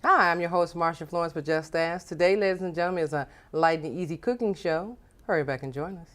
Hi, I'm your host, Marsha Florence for Just Ask. Today, ladies and gentlemen, is a light and easy cooking show. Hurry back and join us.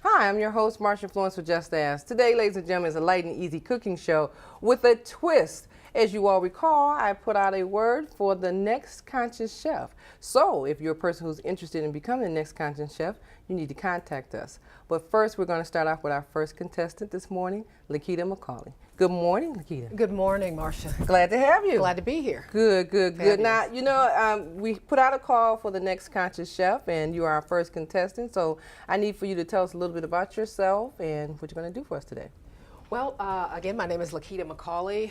Hi, I'm your host, Marsha Florence for Just Ask. Today, ladies and gentlemen, is a light and easy cooking show with a twist. As you all recall, I put out a word for the next conscious chef. So if you're a person who's interested in becoming the next conscious chef, you need to contact us. But first, we're going to start off with our first contestant this morning, LaKeta McCauley. Good morning, LaKeta. Good morning, Marsha. Glad to have you. Glad to be here. Good. Fabulous. Now, we put out a call for the next conscious chef, and you are our first contestant. So I need for you to tell us a little bit about yourself and what you're going to do for us today. Well, again, my name is LaKeta McCauley.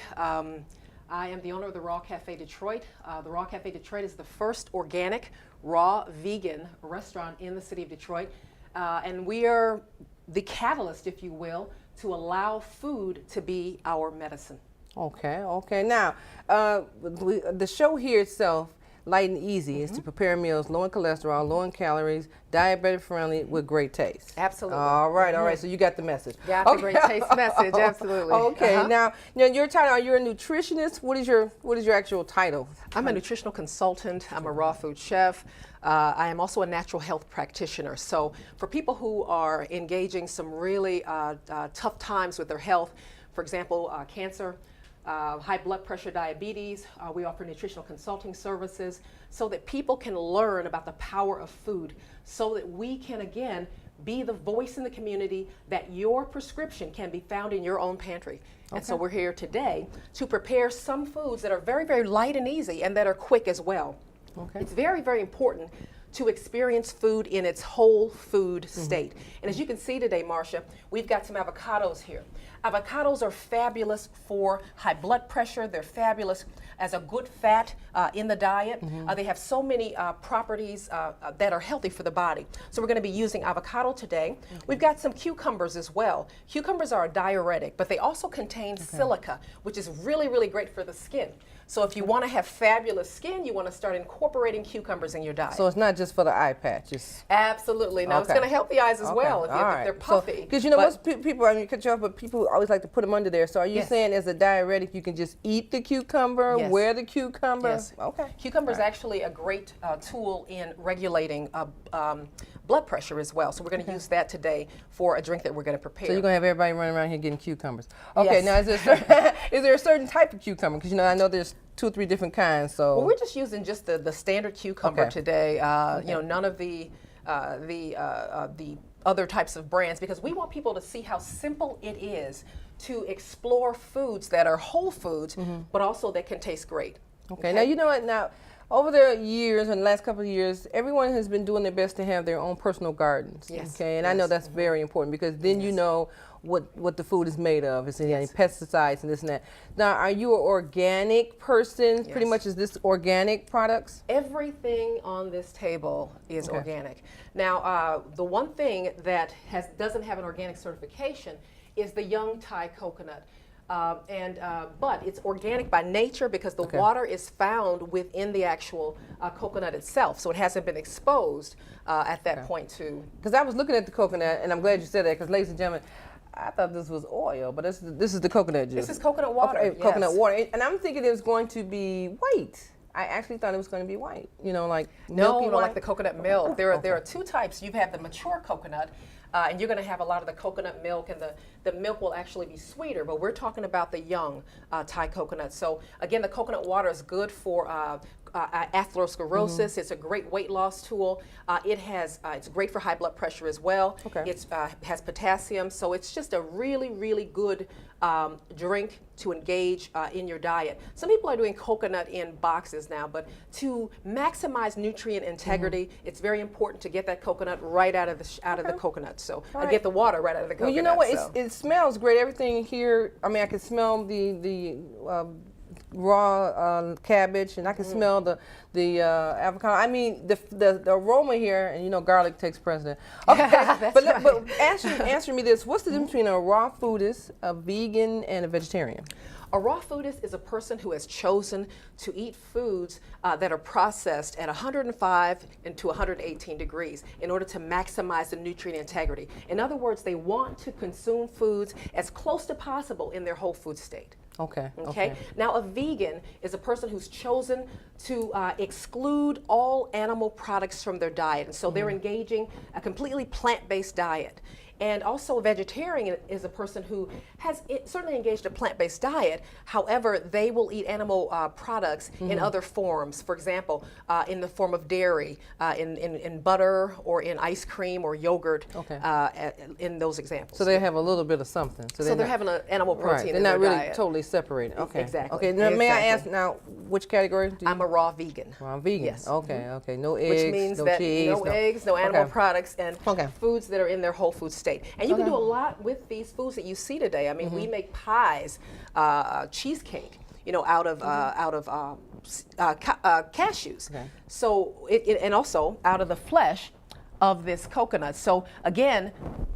I am the owner of the Raw Cafe Detroit. The Raw Cafe Detroit is the first organic, raw, vegan restaurant in the city of Detroit. And we are the catalyst, if you will, to allow food to be our medicine. Okay. Now, the show here itself, light and easy, is to prepare meals low in cholesterol, low in calories, diabetic friendly, with great taste. Absolutely. All right. So you got the message. Got the great taste message. Absolutely. Okay. Now, your title. Are you a nutritionist? What is your actual title? I'm a nutritional consultant. I'm a raw food chef. I am also a natural health practitioner. So for people who are engaging some really tough times with their health, for example, cancer, high blood pressure, diabetes, we offer nutritional consulting services so that people can learn about the power of food, so that we can, again, be the voice in the community that your prescription can be found in your own pantry. And so we're here today to prepare some foods that are very, very light and easy and that are quick as well. Okay. It's very, very important to experience food in its whole food state. And as you can see today, Marsha, we've got some avocados here. Avocados are fabulous for high blood pressure. They're fabulous as a good fat in the diet. They have so many properties that are healthy for the body. So we're going to be using avocado today. We've got some cucumbers as well. Cucumbers are a diuretic, but they also contain silica, which is really, really great for the skin. So if you want to have fabulous skin, you want to start incorporating cucumbers in your diet. So it's not just for the eye patch. Absolutely. No, it's going to help the eyes as well if they're puffy. Because most people, I mean, cut you off, but people always like to put them under there. So are you saying as a diuretic, you can just eat the cucumber, wear the cucumber? Yes. Okay. Cucumber is actually a great tool in regulating blood pressure as well. So we're going to use that today for a drink that we're going to prepare. So you're going to have everybody running around here getting cucumbers. Okay. Yes. Now, is there a certain type of cucumber? Because I know there's 2 or 3 different kinds. So well, we're just using just the standard cucumber today. None of the other types of brands, because we want people to see how simple it is to explore foods that are whole foods, but also that can taste great. Okay. Now, you know what? Now, over the years, in the last couple of years, everyone has been doing their best to have their own personal gardens. Yes. Okay. And I know that's very important, because then you know what the food is made of. Is there any pesticides and this and that? Now, are you an organic person? Yes. Pretty much, is this organic products? Everything on this table is organic. Now, the one thing that doesn't have an organic certification is the young Thai coconut. But it's organic by nature because the water is found within the actual coconut itself, so it hasn't been exposed at that point to. Because I was looking at the coconut, and I'm glad you said that, because ladies and gentlemen, I thought this was oil, but this is the coconut juice. This is coconut water. Okay, coconut water, and I'm thinking it was going to be white. I actually thought it was going to be white. Like milky white. Like the coconut milk. There are 2 types. You have the mature coconut. And you're going to have a lot of the coconut milk, and the milk will actually be sweeter, but we're talking about the young Thai coconut. So again, the coconut water is good for atherosclerosis. It's a great weight loss tool. It's great for high blood pressure as well. It has potassium, so it's just a really, really good drink to engage in your diet. Some people are doing coconut in boxes now, but to maximize nutrient integrity, it's very important to get that coconut right out of the coconut. So All I right. get the water right out of the coconut. Well, you know what? So. It smells great. Everything here. I mean, I can smell the raw cabbage, and I can smell the avocado. I mean, the aroma here, and you know, garlic takes precedent. Okay, That's right. but answer me this: what's the difference between a raw foodist, a vegan, and a vegetarian? A raw foodist is a person who has chosen to eat foods that are processed at 105 to 118 degrees in order to maximize the nutrient integrity. In other words, they want to consume foods as close to possible in their whole food state. Okay. Now, a vegan is a person who's chosen to exclude all animal products from their diet, and so they're engaging a completely plant-based diet. And also, a vegetarian is a person who has certainly engaged a plant-based diet. However, they will eat animal products in other forms. For example, in the form of dairy, in butter, or in ice cream or yogurt. In those examples. So they have a little bit of something. So they're having an animal protein They're in not their really diet. totally separated. Okay. Exactly. Okay. Now, may I ask Exactly. now which category? I'm a raw vegan. Raw vegan. Yes. Okay. No eggs. Which means no that cheese, no eggs, no animal products, and foods that are in their whole food state. And you can do a lot with these foods that you see today. I mean, we make pies, cheesecake, you know, out of cashews. Okay. So and also out of the flesh of this coconut. So again,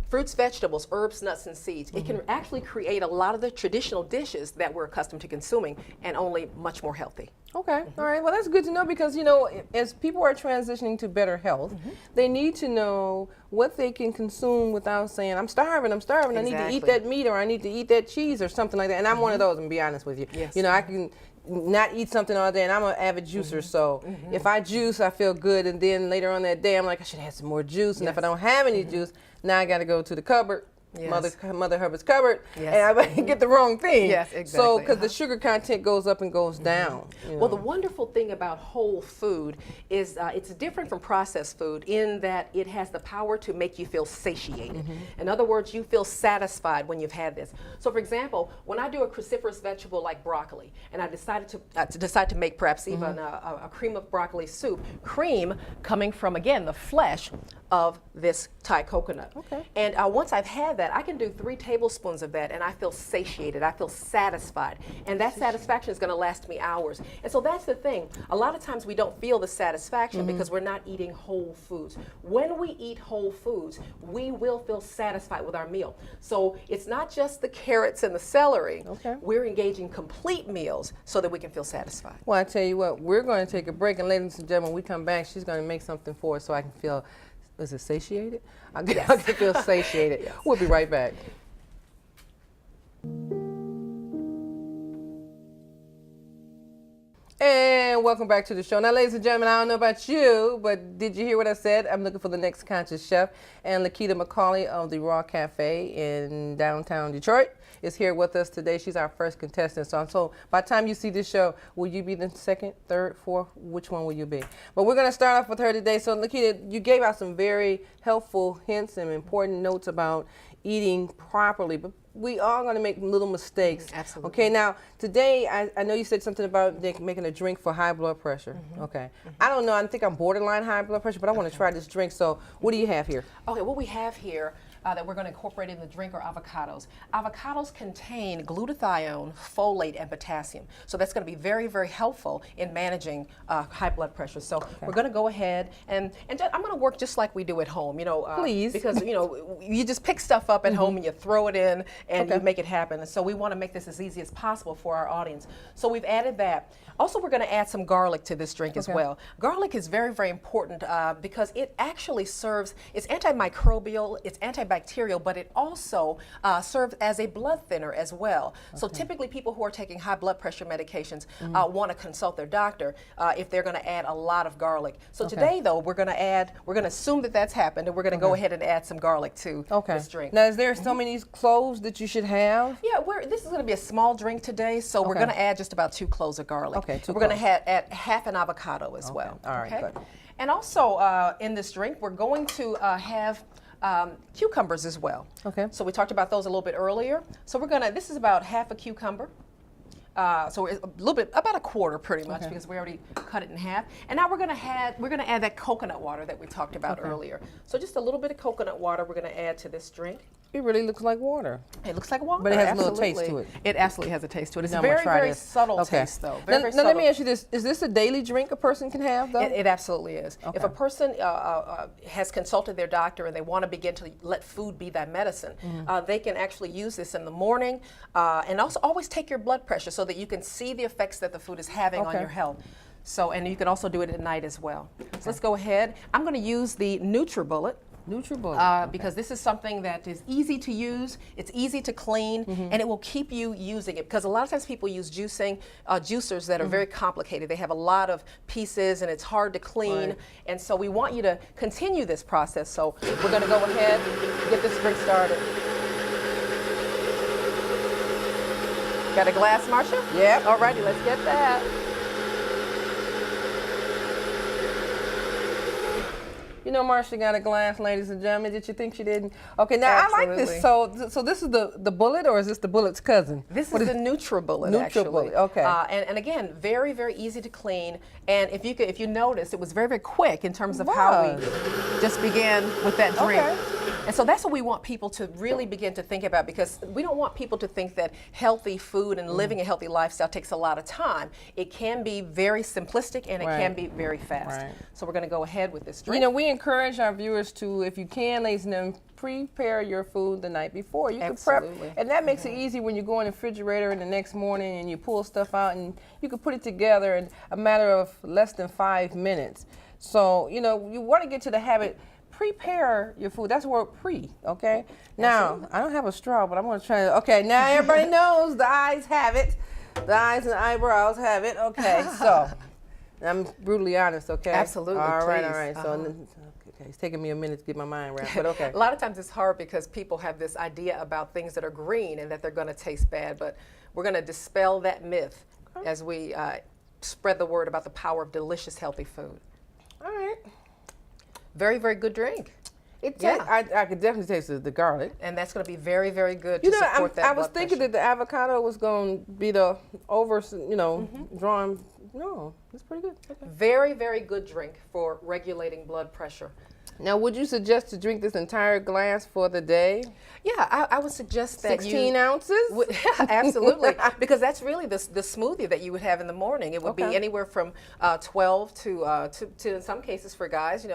fruits, vegetables, herbs, nuts, and seeds. It can actually create a lot of the traditional dishes that we're accustomed to consuming, and only much more healthy. Okay. All right. Well, that's good to know, because, you know, as people are transitioning to better health, they need to know what they can consume without saying, I'm starving, I need to eat that meat, or I need to eat that cheese, or something like that. And I'm one of those, and be honest with you. Yes. You know, I can not eat something all day, and I'm an avid juicer, so if I juice, I feel good, and then later on that day, I'm like, I should have had some more juice, and if I don't have any juice, now I got to go to the cupboard. Yes. Mother Hubbard's cupboard, Yes. and I get the wrong thing. Yes, exactly. So, because the sugar content goes up and goes down. You know. Well, the wonderful thing about whole food is it's different from processed food in that it has the power to make you feel satiated. In other words, you feel satisfied when you've had this. So, for example, when I do a cruciferous vegetable like broccoli, and I decide to make perhaps even a cream of broccoli soup, cream coming from, again, the flesh of this Thai coconut. Okay. And once I've had that, I can do 3 tablespoons of that, and I feel satiated. I feel satisfied, and that satisfaction is going to last me hours. And so that's the thing. A lot of times we don't feel the satisfaction because we're not eating whole foods. When we eat whole foods, we will feel satisfied with our meal. So it's not just the carrots and the celery. Okay. We're engaging complete meals so that we can feel satisfied. Well, I tell you what, we're going to take a break, and ladies and gentlemen, when we come back, she's going to make something for us so I can feel, is it satiated? I can feel satiated. Yes. We'll be right back. And welcome back to the show. Now, ladies and gentlemen, I don't know about you, but did you hear what I said? I'm looking for the next conscious chef. And LaKeta McCauley of the Raw Cafe in downtown Detroit is here with us today. She's our first contestant. So by the time you see this show, will you be the second, third, fourth? Which one will you be? But we're going to start off with her today. So, LaKeta, you gave out some very helpful hints and important notes about eating properly, but we are going to make little mistakes. Absolutely. Okay, now today I know you said something about making a drink for high blood pressure. Okay, I don't know. I think I'm borderline high blood pressure, but I want to try this drink. So what do you have here? Okay, what we have here that we're going to incorporate in the drink are avocados. Avocados contain glutathione, folate, and potassium. So that's going to be very, very helpful in managing high blood pressure. So we're going to go ahead and I'm going to work just like we do at home. You know, please, because you know you just pick stuff up at home and you throw it in and you make it happen. And so we want to make this as easy as possible for our audience. So we've added that. Also, we're going to add some garlic to this drink as well. Garlic is very, very important because it actually serves, it's antimicrobial, it's antibacterial, but it also serves as a blood thinner as well. So typically people who are taking high blood pressure medications want to consult their doctor if they're going to add a lot of garlic. So today, though, we're going to assume that that's happened, and we're going to go ahead and add some garlic to this drink. Now, is there so many cloves that you should have? Yeah, this is going to be a small drink today, so we're going to add just about 2 cloves of garlic. Okay, we're going to add half an avocado as well. All right, good. And also in this drink, we're going to have cucumbers as well. Okay. So we talked about those a little bit earlier. So this is about half a cucumber. So it's a little bit, about a quarter pretty much, because we already cut it in half. And now we're gonna add that coconut water that we talked about earlier. So just a little bit of coconut water we're gonna add to this drink. It really looks like water. It looks like water. But it has a little taste to it. It absolutely has a taste to it. It's Now a I'm gonna very, try very this. subtle taste though. Very, very Now let me subtle. ask you this. Is this a daily drink a person can have though? It absolutely is. Okay. If a person has consulted their doctor and they want to begin to let food be that medicine, they can actually use this in the morning, and also always take your blood pressure so that you can see the effects that the food is having on your health. So, and you can also do it at night as well. So let's go ahead. I'm going to use the NutriBullet. Because this is something that is easy to use, it's easy to clean, and it will keep you using it. Because a lot of times people use juicers that are very complicated. They have a lot of pieces and it's hard to clean. And so we want you to continue this process. So we're going to go ahead and get this drink started. Got a glass, Marsha? Yep. All righty, let's get that. You know, Marsha got a glass, ladies and gentlemen. Did you think she didn't? Okay, now I like this. So this is the bullet, or is this the bullet's cousin? This is the NutriBullet, actually. Okay. And again, very, very easy to clean. And if you notice, it was very, very quick in terms of how we just began with that drink. Okay. And so that's what we want people to really begin to think about, because we don't want people to think that healthy food and living a healthy lifestyle takes a lot of time. It can be very simplistic and it can be very fast. So we're going to go ahead with this drink. You know, we encourage our viewers to, if you can, ladies and gentlemen, prepare your food the night before. You can prep, and that makes it easy when you go in the refrigerator in the next morning and you pull stuff out and you can put it together in a matter of less than 5 minutes. So, you know, you want to get to the habit. Prepare your food. That's the word pre, okay? Now, I don't have a straw, but I'm going to try to, okay, now everybody knows the eyes have it. The eyes and eyebrows have it. Okay, so I'm brutally honest, okay? Absolutely, all right. please. So, okay, it's taking me a minute to get my mind wrapped, but okay. A lot of times it's hard because people have this idea about things that are green and that they're going to taste bad, but we're going to dispel that myth as we spread the word about the power of delicious, healthy food. All right. Very, very good drink. I could definitely taste the garlic. And that's going to be very, very good to support that I was blood thinking pressure. that the avocado was going to be the drawn. No, it's pretty good. Okay. Very, very good drink for regulating blood pressure. Now, would you suggest to drink this entire glass for the day? Yeah, I would suggest that 16 ounces? Absolutely, because that's really the smoothie that you would have in the morning. It would be anywhere from 12 to in some cases for guys,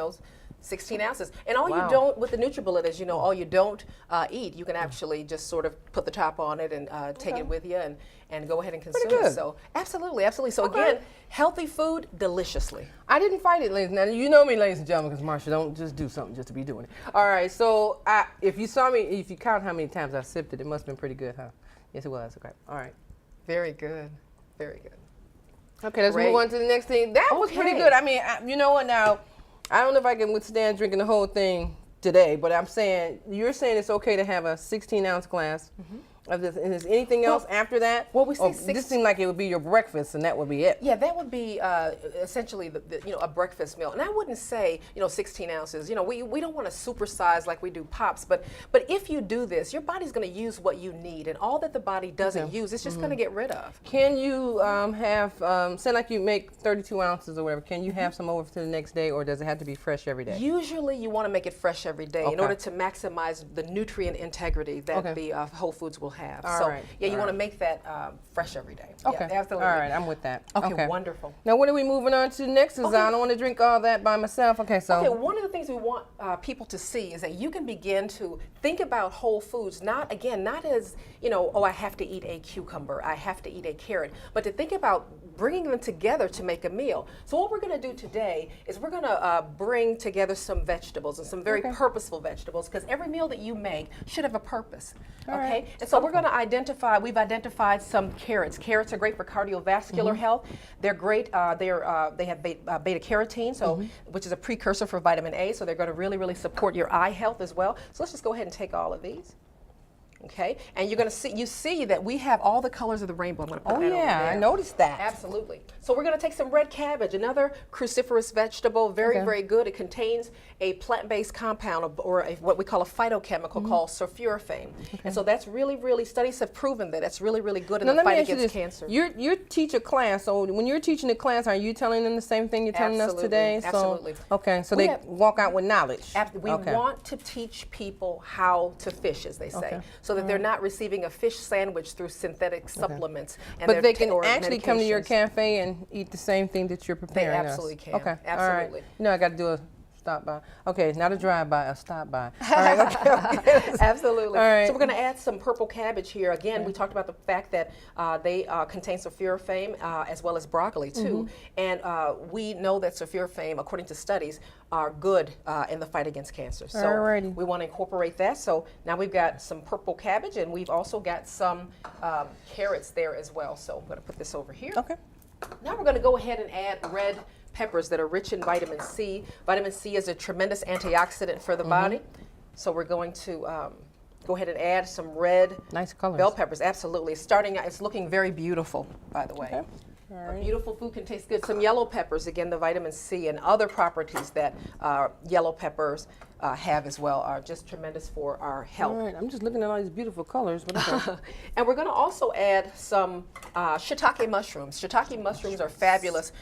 16 ounces. And all you don't, with the NutriBullet is, all you don't eat, you can actually just sort of put the top on it and take it with you and go ahead and consume it. So absolutely. So again, healthy food deliciously. I didn't fight it, ladies. Now, you know me, ladies and gentlemen, because Marsha don't just do something just to be doing it. All right, so if you saw me, if you count how many times I sipped it, it must have been pretty good, huh? Yes, it was. Okay. All right. Very good. Very good. Okay, let's move on to the next thing. That was pretty good. I mean, you know what now? I don't know if I can withstand drinking the whole thing today, but you're saying it's okay to have a 16-ounce glass of this. And is anything else after that? Well, we say this seemed like it would be your breakfast, and that would be it. Yeah, that would be essentially a breakfast meal. And I wouldn't say 16 ounces. We don't want to supersize like we do pops, but if you do this, your body's going to use what you need, and all that the body doesn't use, it's just going to get rid of. Can you say like you make 32 ounces or whatever? Can you have some over to the next day, or does it have to be fresh every day? Usually, you want to make it fresh every day in order to maximize the nutrient integrity that the Whole Foods will have. You want to make that fresh every day. Okay. Yeah, absolutely. All right, I'm with that. Okay, wonderful. Now, what are we moving on to next? Because I don't want to drink all that by myself. Okay, one of the things we want people to see is that you can begin to think about whole foods, not as, I have to eat a cucumber, I have to eat a carrot, but to think about bringing them together to make a meal. So what we're going to do today is we're going to bring together some vegetables and some very purposeful vegetables, because every meal that you make should have a purpose. Okay? And so we're going to we've identified some carrots. Carrots are great for cardiovascular health. They're great. They have beta carotene, which is a precursor for vitamin A, so they're going to really, really support your eye health as well. So let's just go ahead and take all of these. Okay, and you're going to see that we have all the colors of the rainbow. I'm going to put that over there. I noticed that. Absolutely. So we're going to take some red cabbage, another cruciferous vegetable, very good. It contains a plant-based compound or what we call a phytochemical called sulforaphane. And so that's really, studies have proven that it's really good in the fight against cancer. You teach a class, so when you're teaching the class, are you telling them the same thing you're telling us today? Absolutely. Okay, so they walk out with knowledge. We want to teach people how to fish, as they say, so that they're not receiving a fish sandwich through synthetic supplements. And but they can actually come to your cafe and eat the same thing that you're preparing. They absolutely can. Okay, absolutely. All right. You know, I got to do a stop by. Okay, not a drive by, a stop by. All right, okay. Absolutely. All right. So we're going to add some purple cabbage here. Again, we talked about the fact that they contain sulforaphane as well as broccoli too. And we know that sulforaphane, according to studies, are good in the fight against cancer. So we want to incorporate that. So now we've got some purple cabbage, and we've also got some carrots there as well. So I'm going to put this over here. Okay. Now we're going to go ahead and add red peppers that are rich in vitamin C. Vitamin C is a tremendous antioxidant for the body. So we're going to go ahead and add some red bell peppers. Absolutely. It's looking very beautiful, by the way. Okay. All right. Beautiful food can taste good. Some yellow peppers, again, the vitamin C and other properties that yellow peppers have as well are just tremendous for our health. All right, I'm just looking at all these beautiful colors. But and we're going to also add some shiitake mushrooms. Shiitake mushrooms are fabulous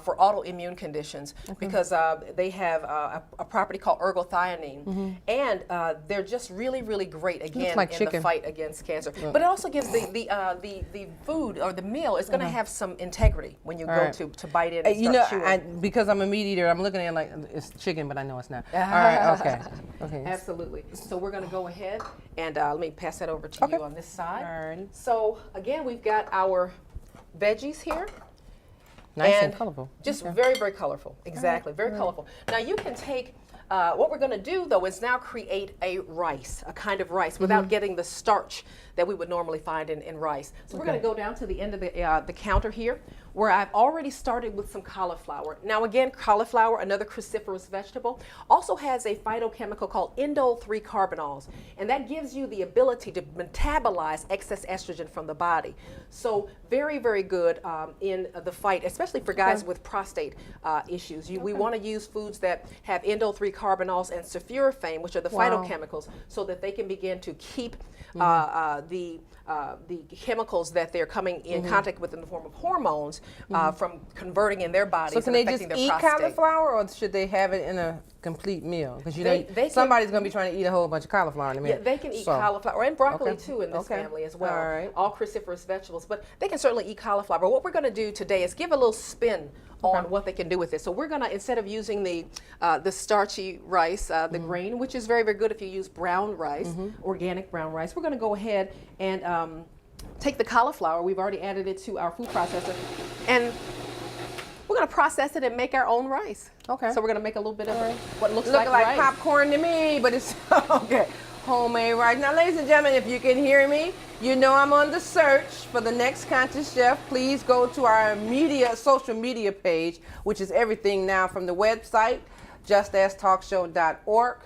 for autoimmune conditions because they have a property called ergothioneine, and they're just really great again in the fight against cancer. But it also gives the food or the meal is going to have some integrity when you go to bite in. And you know, because I'm a meat eater, I'm looking at it like it's chicken, but I know it's not. All right, okay. Okay. Absolutely. So we're going to go ahead and let me pass that over to you on this side. Alrighty. So again, we've got our veggies here. Nice and colorful. Just very colorful. Exactly. Very colorful. Now you can take, what we're going to do though is now create a kind of rice without getting the starch that we would normally find in rice. So we're going to go down to the end of the counter here where I've already started with some cauliflower. Now again, cauliflower, another cruciferous vegetable, also has a phytochemical called indole-3 carbanols, and that gives you the ability to metabolize excess estrogen from the body. So very good in the fight, especially for guys with prostate issues. We want to use foods that have indole-3 carbanols and sulforaphane, which are the phytochemicals, so that they can begin to keep the chemicals that they're coming in contact with in the form of hormones from converting in their bodies. So can they just eat prostate. cauliflower, or should they have it in a complete meal? Because you know somebody's going to be trying to eat a whole bunch of cauliflower in a minute. Yeah, they can eat cauliflower and broccoli too in this family as well. All cruciferous vegetables, but they can certainly eat cauliflower. What we're going to do today is give a little spin on what they can do with it. So we're going to, instead of using the starchy rice, the grain, which is very good if you use brown rice, organic brown rice, we're going to go ahead and take the cauliflower. We've already added it to our food processor, and we're going to process it and make our own rice. Okay. So we're going to make a little bit of what looks like rice. Popcorn to me, but it's okay. Homemade rice. Now, ladies and gentlemen, if you can hear me, you know I'm on the search for the next conscious chef. Please go to our social media page, which is everything now from the website, justastalkshow.org,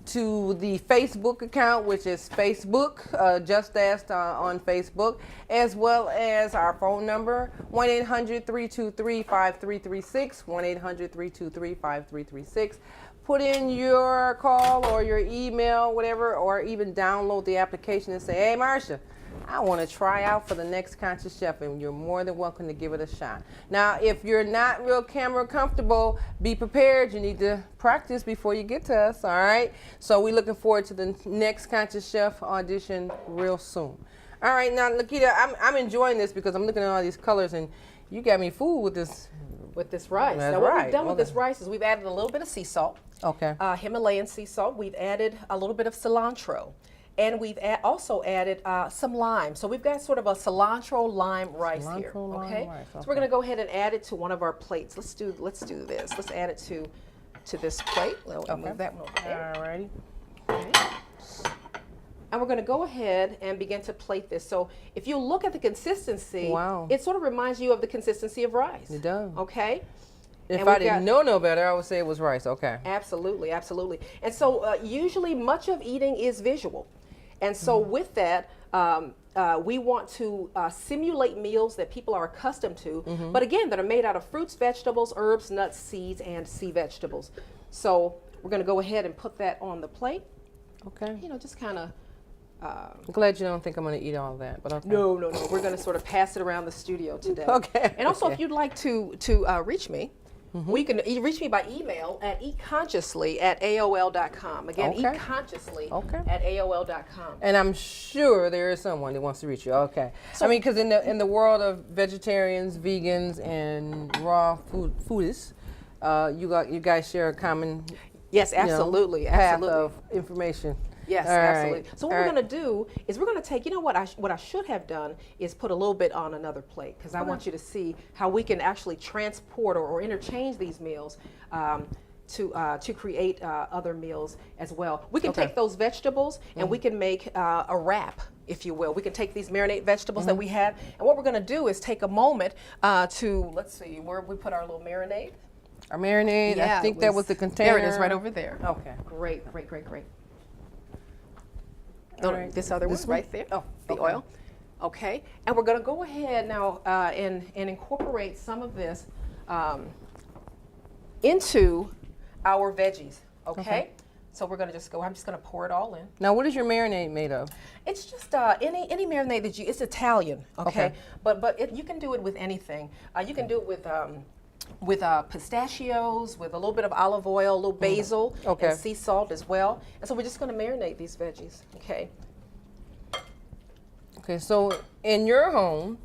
to the Facebook account, which is Facebook, Just Ask on Facebook, as well as our phone number, 1-800-323-5336, 1-800-323-5336. Put in your call or your email, whatever, or even download the application and say, hey, Marsha, I want to try out for the next conscious chef, and you're more than welcome to give it a shot. Now, if you're not real camera comfortable, be prepared. You need to practice before you get to us, all right? So we're looking forward to the next conscious chef audition real soon. All right, now, LaKeta, I'm enjoying this because I'm looking at all these colors, and you got me fooled with this. With this rice. Now, what we've done with this rice is we've added a little bit of sea salt. Okay. Himalayan sea salt. We've added a little bit of cilantro. And we've also added some lime. So we've got sort of a cilantro lime rice here. Okay? So we're going to go ahead and add it to one of our plates. Let's do this. Let's add it to this plate. We'll move that one over there. All righty. Okay. And we're going to go ahead and begin to plate this. So if you look at the consistency, it sort of reminds you of the consistency of rice. It does. Okay? If I didn't know no better, I would say it was rice. Okay. Absolutely. And so usually much of eating is visual. And so with that, we want to simulate meals that people are accustomed to, but again, that are made out of fruits, vegetables, herbs, nuts, seeds, and sea vegetables. So we're going to go ahead and put that on the plate. Okay. You know, just kind of. I'm glad you don't think I'm going to eat all that, but okay. No. We're going to sort of pass it around the studio today. Okay. And also, okay. if you'd like to reach me, you can reach me by email at eatconsciously@aol.com. Again, Okay. eatconsciously@aol.com. And I'm sure there is someone that wants to reach you. Okay. I mean, because in the world of vegetarians, vegans, and raw foodists, you guys share a common Yes, absolutely, path absolutely. of information. Yes, All absolutely. right. So what All we're right. going to do is we're going to take, you know what I should have done is put a little bit on another plate, because I want you to see how we can actually transport or interchange these meals to create other meals as well. We can take those vegetables and we can make a wrap, if you will. We can take these marinade vegetables that we have, and what we're going to do is take a moment to, let's see, where we put our little marinade. Our marinade, Yeah, I think that was the container. There it is, right over there. Okay. Great. All right. This other one right there. Oh, the oil. Okay, and we're going to go ahead now and incorporate some of this into our veggies. Okay. So we're going to just go. I'm just going to pour it all in. Now, what is your marinade made of? It's just any marinade that it's Italian. Okay. But you can do it with anything. You can do it with pistachios, with a little bit of olive oil, a little basil, and sea salt as well. And so we're just going to marinate these veggies. Okay. Okay, so in your home,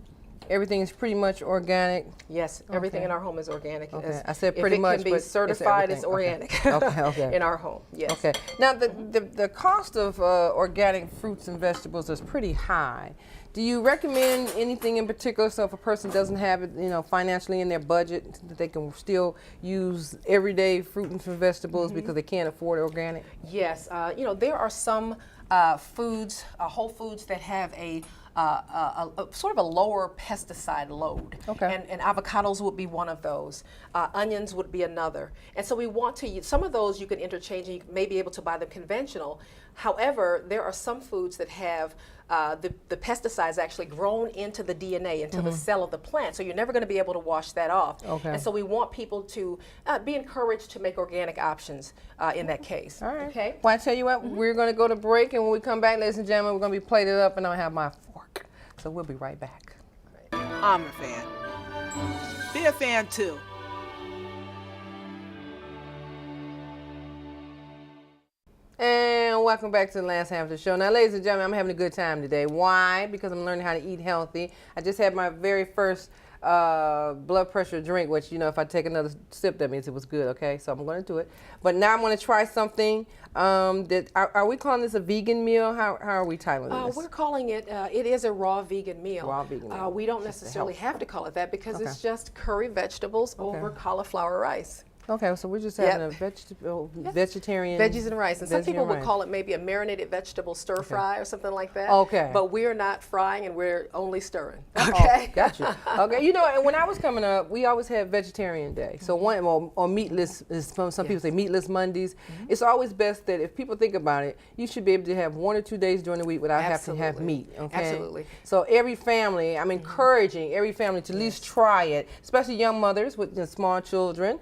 everything is pretty much organic. Yes, everything in our home is organic. Okay. I said pretty If much, it can be but certified it's as organic Okay. in our home. Yes. Okay. Now, the cost of organic fruits and vegetables is pretty high. Do you recommend anything in particular, so if a person doesn't have it, financially in their budget, that they can still use everyday fruit and vegetables because they can't afford organic? Yes. There are some foods, whole foods that have a sort of a lower pesticide load. Okay. And avocados would be one of those. Onions would be another. And so we want to use, some of those you can interchange and you may be able to buy them conventional. However, there are some foods that have the pesticides actually grown into the DNA, into the cell of the plant. So you're never going to be able to wash that off. Okay. And so we want people to be encouraged to make organic options in that case. All right. Okay. Well, I tell you what, we're going to go to break, and when we come back, ladies and gentlemen, we're going to be plated up, and I'll have my fork. So we'll be right back. I'm a fan. Be a fan too. And welcome back to the last half of the show. Now, ladies and gentlemen, I'm having a good time today. Why? Because I'm learning how to eat healthy. I just had my very first blood pressure drink, which, if I take another sip, that means it was good, okay? So I'm going to do it. But now I'm going to try something that, are we calling this a vegan meal? How are we titling this? We're calling it, it is a raw vegan meal. Raw vegan meal. We don't necessarily have to call it that because it's just curry vegetables over cauliflower rice. Okay, so we're just having a vegetarian. Veggies and rice. And some people would rice. call it maybe a marinated vegetable stir fry or something like that. Okay. But we're not frying and we're only stirring. Okay. Oh, gotcha. Okay, and when I was coming up, we always had vegetarian day. So or meatless, some people say meatless Mondays. It's always best that if people think about it, you should be able to have 1 or 2 days during the week without having to have meat. Okay. Absolutely. So every family, I'm encouraging every family to at least try it, especially young mothers with small children.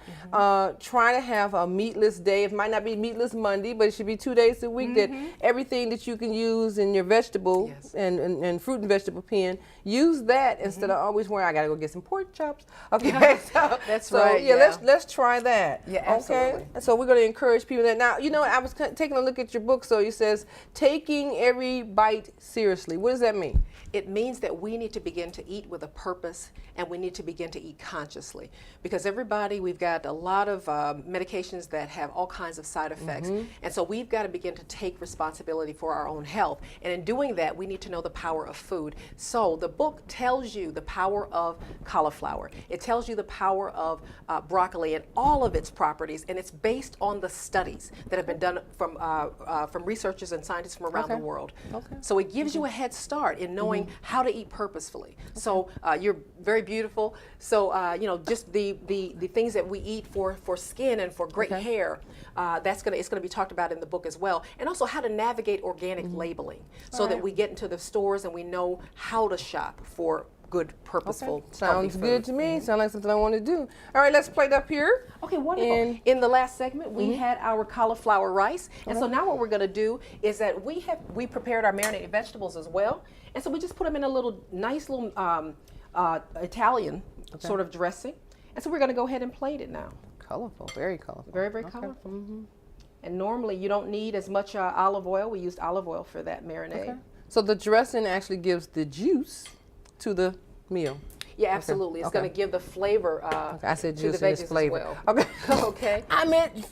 Try to have a meatless day. It might not be meatless Monday, but it should be 2 days a week that everything that you can use in your vegetable and fruit and vegetable pen, use that instead of always worrying, I got to go get some pork chops. Okay, That's right. Yeah, let's try that. Yeah, absolutely. Okay, so we're going to encourage people that. Now, I was taking a look at your book, so it says, taking every bite seriously. What does that mean? It means that we need to begin to eat with a purpose, and we need to begin to eat consciously. Because we've got a lot of medications that have all kinds of side effects. And so we've got to begin to take responsibility for our own health. And in doing that, we need to know the power of food. So the book tells you the power of cauliflower. It tells you the power of broccoli and all of its properties. And it's based on the studies that have been done from researchers and scientists from around the world. Okay. So it gives you a head start in knowing showing how to eat purposefully. So you're very beautiful. So just the things that we eat for skin and for great hair, it's gonna be talked about in the book as well. And also how to navigate organic labeling, so that we get into the stores and we know how to shop for good, purposeful, Sounds healthy good food. to me. Sounds like something I want to do. All right, let's plate up here. Okay, wonderful. And- in the last segment, we had our cauliflower rice, and so now what we're going to do is that we prepared our marinated vegetables as well, and so we just put them in a nice little Italian sort of dressing, and so we're going to go ahead and plate it now. Colorful, very colorful. Very, very colorful. And normally you don't need as much olive oil. We used olive oil for that marinade. Okay. So the dressing actually gives the juice to the meal. Yeah, absolutely. It's Okay. going to give the flavor I said to the juice and it's veggies flavor. as well. Okay. Okay. I meant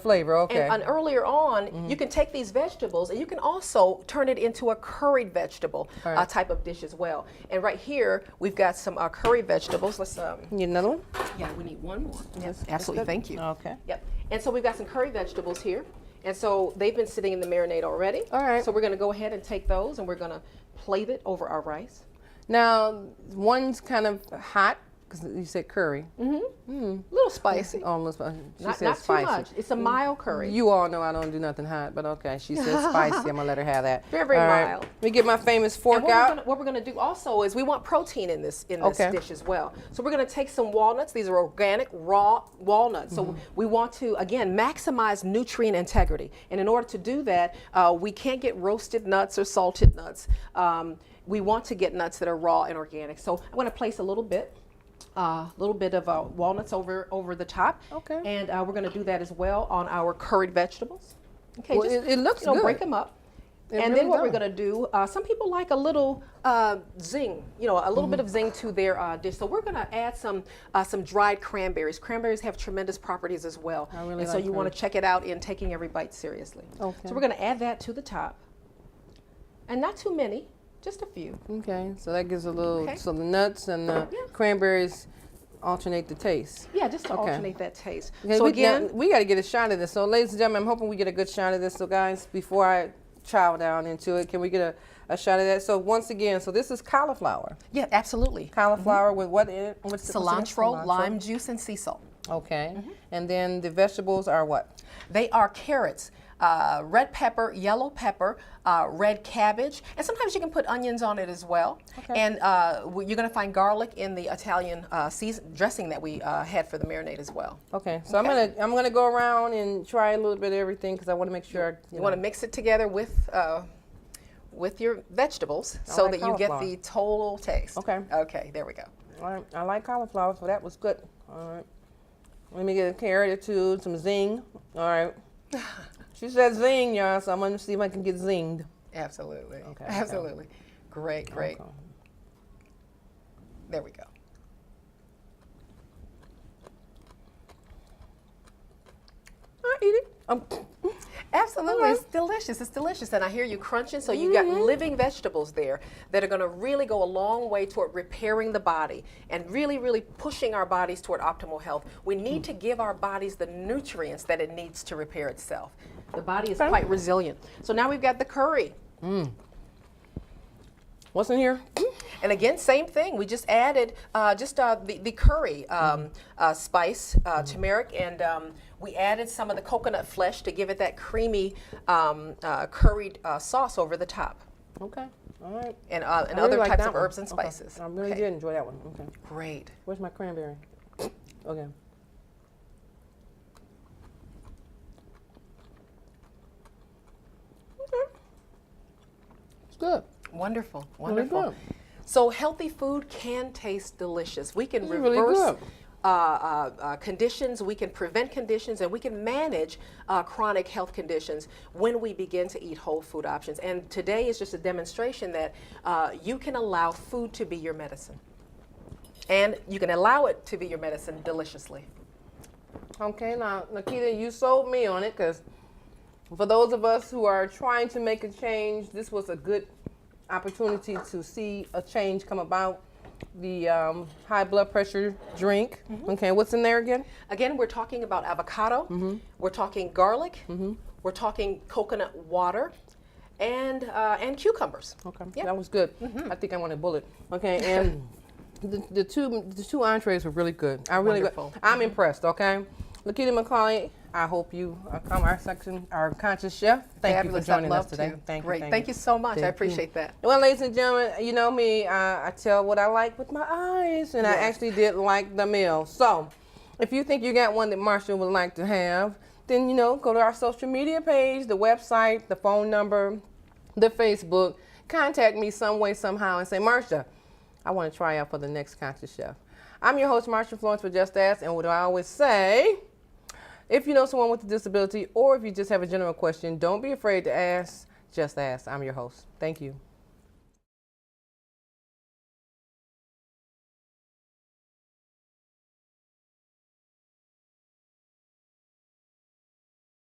flavor. Okay. And earlier on, you can take these vegetables and you can also turn it into a curried vegetable Right. type of dish as well. And right here, we've got some curried vegetables. Let's Need another one? yeah, we need one more. Yes, That's absolutely. good. Thank you. Okay. Yep. And so we've got some curry vegetables here. And so they've been sitting in the marinade already. All right. So we're going to go ahead and take those and we're going to plate it over our rice. Now, one's kind of hot because you said curry. A little spicy. Almost. She Not, said not spicy. too much. It's a mild curry. You all know I don't do nothing hot, but okay. She said spicy. I'm gonna let her have that. Very, very All right. mild. Let me get my famous fork And out. what we're going to do also is we want protein in this Okay. dish as well. So we're going to take some walnuts. These are organic raw walnuts. So we want to, again, maximize nutrient integrity. And in order to do that, we can't get roasted nuts or salted nuts. We want to get nuts that are raw and organic. So I'm going to place a little bit of walnuts over the top. Okay. And we're going to do that as well on our curried vegetables. Okay. Well, it looks good. Break them up. It And really then what we're does. going to do, some people like a little zing, a little bit of zing to their dish. So we're going to add some dried cranberries. Cranberries have tremendous properties as well. I really and so like you want to check it out in taking every bite seriously. Okay. So we're going to add that to the top. And not too many, just a few. Okay, so that gives a little. Okay. So the nuts and the cranberries alternate the taste. Yeah, just to Okay. alternate that taste. Okay, So we again, got to get a shot of this. So, ladies and gentlemen, I'm hoping we get a good shot of this. So, guys, before I chow down into it, can we get a shot of that? So, once again, so this is cauliflower. yeah, absolutely. Cauliflower with what in it? What's the Cilantro, lime juice, and sea salt. Okay. And then the vegetables are what? They are carrots, red pepper, yellow pepper, red cabbage, and sometimes you can put onions on it as well. Okay. And you're going to find garlic in the Italian dressing that we had for the marinade as well. Okay. So I'm gonna go around and try a little bit of everything because I want to make sure. You want to mix it together with your vegetables so like that you get cauliflower. the total taste. Okay. Okay, there we go. All right. I like cauliflower, so that was good. All right. Let me get a carrot or two, some zing. All right. She said zing, y'all, so I'm gonna see if I can get zinged. Absolutely. Okay. Absolutely. Great, great. Okay. There we go. I eat it. Absolutely, it's delicious. It's delicious, and I hear you crunching. So you got living vegetables there that are going to really go a long way toward repairing the body and really, really pushing our bodies toward optimal health. We need to give our bodies the nutrients that it needs to repair itself. The body is quite resilient. So now we've got the curry. What's in here? And again, same thing. We just added the curry spice, turmeric, and we added some of the coconut flesh to give it that creamy curried sauce over the top, Okay. All right. and I other really like types that of one. herbs and Okay. spices. I really Okay. did enjoy that one. Okay. Great. Where's my cranberry? Okay. Okay. It's good. Wonderful. Really Wonderful. good. So healthy food can taste delicious. We can It's really reverse good. conditions, we can prevent conditions, and we can manage chronic health conditions when we begin to eat whole food options. And today is just a demonstration that you can allow food to be your medicine. And you can allow it to be your medicine deliciously. Okay, now, LaKeta, you sold me on it because for those of us who are trying to make a change, this was a good opportunity to see a change come about. The high blood pressure drink. Okay, what's in there again? Again, we're talking about avocado, we're talking garlic, we're talking coconut water, and cucumbers. Okay, Yep. that was good. I think I want a bullet. Okay, and the two entrees were really good. Wonderful. I'm impressed. Okay, LaKeta McCauley, I hope you come our conscious chef. Thank you Fabulous. for joining I'd us love today. to. Thank Great. you. Thank you so much. I Thank you. appreciate that. Well, ladies and gentlemen, you know me. I tell what I like with my eyes, and I Yes. actually did like the meal. So, if you think you got one that Marsha would like to have, then go to our social media page, the website, the phone number, the Facebook. Contact me some way, somehow, and say, Marsha, I want to try out for the next Conscious Chef. I'm your host, Marsha Florence with Just Ask, and what do I always say? If you know someone with a disability, or if you just have a general question, don't be afraid to ask. Just ask. I'm your host. Thank you.